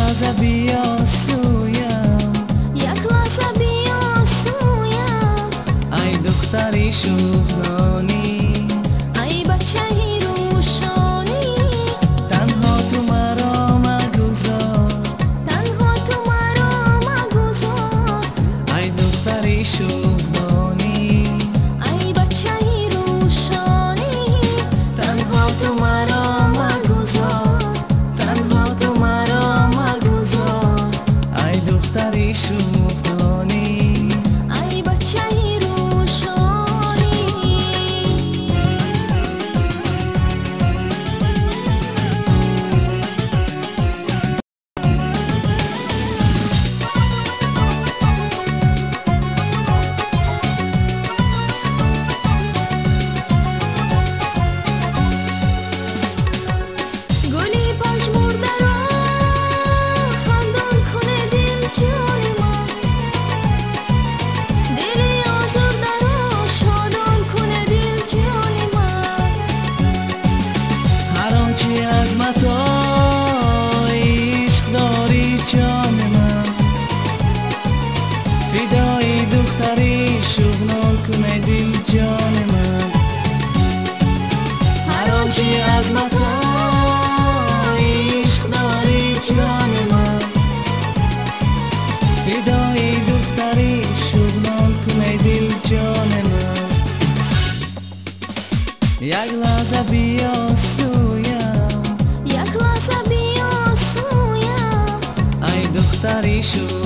لحظه بیا سویم، یک لحظه بیا سویم. ای دختری شوخنانی، ای بچه روشانی، تنها تو مرا مگذار، تنها تو مرا مگذار. ای دختری شوخنانی، ای بچه روشانی، تنها تو مرا مگذار، تنها تو مرا مگذار. ای دختری شوخنانی، ای بچه روشانی. گلی پژمرده را خندان کنه دل جان من، دلی آزرده را شادان کنه دل جان من. هر آنچه از متاع عشق داری جان من، فدای دختری شغلان کنه دل جان من. هر آنچه از متاع عشق داری جان من، فدای دختری شغلان کنه دل جان من. یک لحظه بیا سویم، یک لحظه بیا سویم. ای دختری شو